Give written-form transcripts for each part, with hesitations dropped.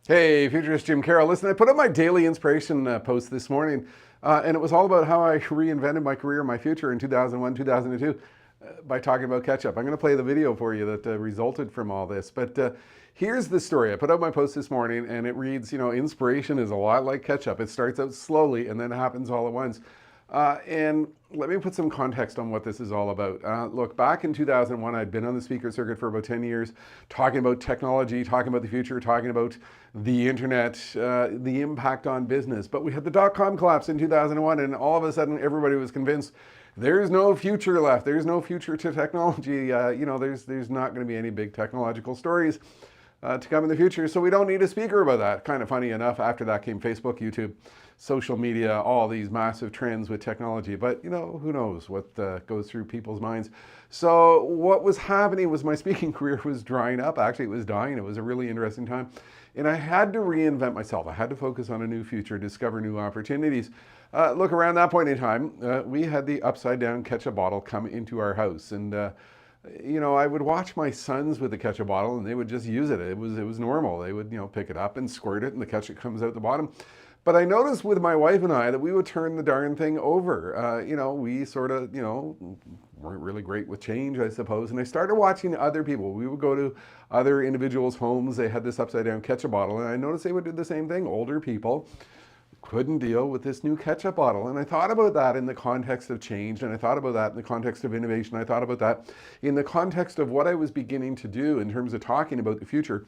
Hey, futurist Jim Carroll. Listen, I put up my daily inspiration post this morning, and it was all about how I reinvented my career, my future in 2001, 2002 by talking about ketchup. I'm going to play the video for you that resulted from all this. But here's the story. I put up my post this morning, and it reads, inspiration is a lot like ketchup. It starts out slowly, and then it happens all at once. And let me put some context on what this is all about. Look, back in 2001, I'd been on the speaker circuit for about 10 years, talking about technology, talking about the future, talking about the internet, the impact on business. But we had the dot-com collapse in 2001, and all of a sudden, everybody was convinced there's no future left. There's no future to technology. There's not going to be any big technological stories to come in the future, so we don't need a speaker about that. Kind of funny enough, after that came Facebook, YouTube, social media, all these massive trends with technology. But who knows what goes through people's minds. So what was happening was my speaking career was drying up. Actually, it was dying. It was a really interesting time. And I had to reinvent myself. I had to focus on a new future, discover new opportunities. Look, around that point in time, we had the upside down ketchup bottle come into our house. And I would watch my sons with the ketchup bottle, and they would just use it. It was normal. They would, pick it up and squirt it, and the ketchup comes out the bottom. But I noticed with my wife and I that we would turn the darn thing over. We sort of, weren't really great with change, I suppose. And I started watching other people. We would go to other individuals' homes. They had this upside down ketchup bottle, and I noticed they would do the same thing. Older people couldn't deal with this new ketchup bottle. And I thought about that in the context of change, and I thought about that in the context of innovation. I thought about that in the context of what I was beginning to do in terms of talking about the future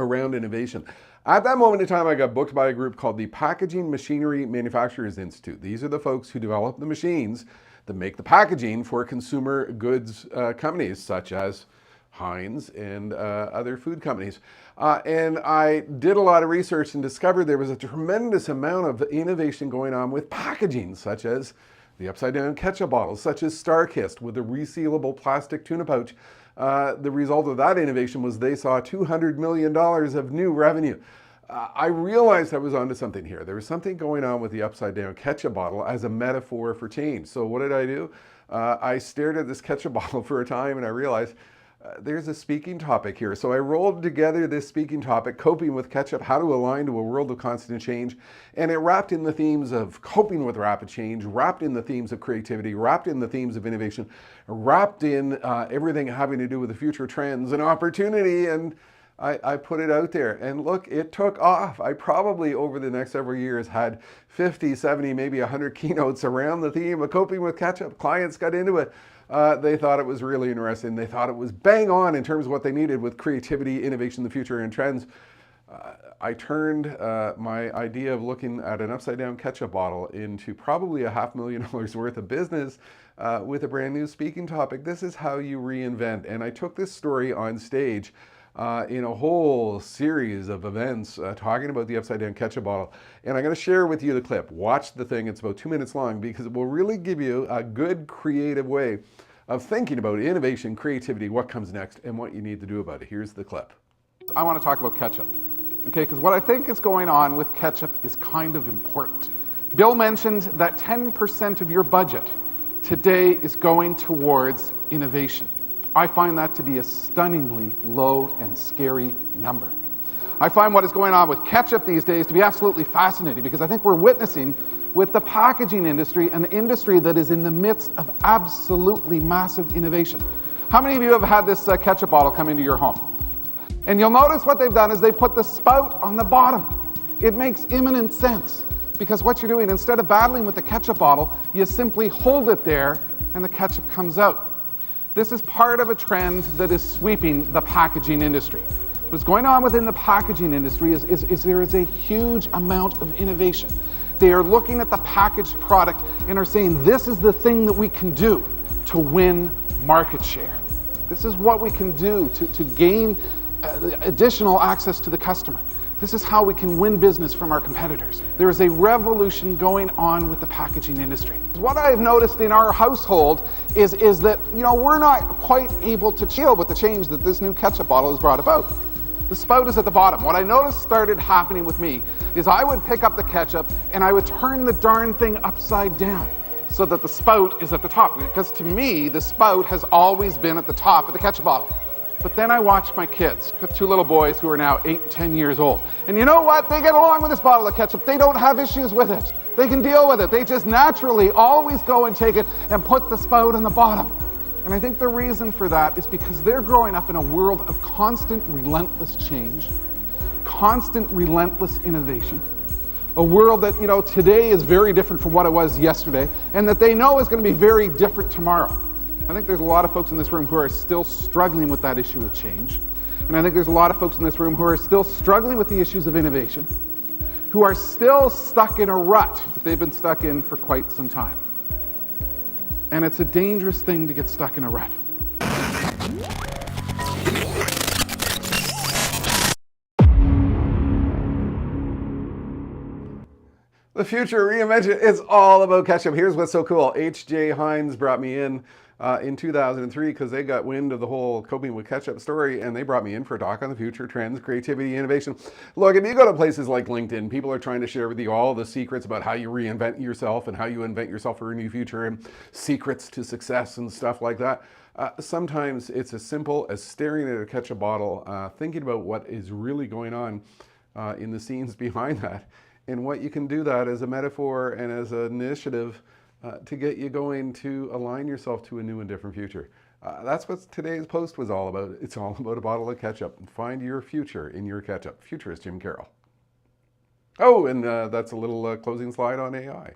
around innovation. At that moment in time, I got booked by a group called the Packaging Machinery Manufacturers Institute. These are the folks who develop the machines that make the packaging for consumer goods companies such as Heinz and other food companies. And I did a lot of research and discovered there was a tremendous amount of innovation going on with packaging, such as the upside down ketchup bottles, such as StarKist with a resealable plastic tuna pouch. The result of that innovation was they saw $200 million of new revenue. I realized I was onto something here. There was something going on with the upside down ketchup bottle as a metaphor for change. So what did I do? I stared at this ketchup bottle for a time, and I realized there's a speaking topic here. So I rolled together this speaking topic, coping with ketchup, how to align to a world of constant change. And it wrapped in the themes of coping with rapid change, wrapped in the themes of creativity, wrapped in the themes of innovation, wrapped in everything having to do with the future trends and opportunity. And I put it out there, and look, it took off. I probably over the next several years had 50, 70, maybe 100 keynotes around the theme of coping with ketchup. Clients got into it. They thought it was really interesting. They thought it was bang on in terms of what they needed with creativity, innovation, the future, and trends. I turned my idea of looking at an upside down ketchup bottle into probably $500,000 worth of business with a brand new speaking topic. This is how you reinvent. And I took this story on stage in a whole series of events talking about the upside down ketchup bottle. And I'm going to share with you the clip. Watch the thing. It's about 2 minutes long because it will really give you a good creative way of thinking about innovation, creativity, what comes next, and what you need to do about it. Here's the clip. I want to talk about ketchup, okay? Because what I think is going on with ketchup is kind of important. Bill mentioned that 10% of your budget today is going towards innovation. I find that to be a stunningly low and scary number. I find what is going on with ketchup these days to be absolutely fascinating because I think we're witnessing with the packaging industry, an industry that is in the midst of absolutely massive innovation. How many of you have had this ketchup bottle come into your home? And you'll notice what they've done is they put the spout on the bottom. It makes imminent sense because what you're doing, instead of battling with the ketchup bottle, you simply hold it there and the ketchup comes out. This is part of a trend that is sweeping the packaging industry. What's going on within the packaging industry is there is a huge amount of innovation. They are looking at the packaged product and are saying, this is the thing that we can do to win market share. This is what we can do to gain additional access to the customer. This is how we can win business from our competitors. There is a revolution going on with the packaging industry. What I've noticed in our household is that we're not quite able to deal with the change that this new ketchup bottle has brought about. The spout is at the bottom. What I noticed started happening with me is I would pick up the ketchup and I would turn the darn thing upside down so that the spout is at the top. Because to me, the spout has always been at the top of the ketchup bottle. But then I watch my kids. I've got two little boys who are now 8 and 10 years old. And you know what? They get along with this bottle of ketchup. They don't have issues with it. They can deal with it. They just naturally always go and take it and put the spout in the bottom. And I think the reason for that is because they're growing up in a world of constant, relentless change, constant, relentless innovation. A world that, today is very different from what it was yesterday, and that they know is going to be very different tomorrow. I think there's a lot of folks in this room who are still struggling with that issue of change. And I think there's a lot of folks in this room who are still struggling with the issues of innovation, who are still stuck in a rut that they've been stuck in for quite some time. And it's a dangerous thing to get stuck in a rut. The future Reinvented is all about ketchup. Here's what's so cool. H.J. Heinz brought me in 2003 because they got wind of the whole coping with ketchup story, and they brought me in for a talk on the future, trends, creativity, innovation. Look, if you go to places like LinkedIn, people are trying to share with you all the secrets about how you reinvent yourself and how you invent yourself for a new future and secrets to success and stuff like that. Sometimes it's as simple as staring at a ketchup bottle, thinking about what is really going on in the scenes behind that, and what you can do that as a metaphor and as an initiative to get you going to align yourself to a new and different future. That's what today's post was all about. It's all about a bottle of ketchup. Find your future in your ketchup. Futurist Jim Carroll. Oh, and that's a little closing slide on AI.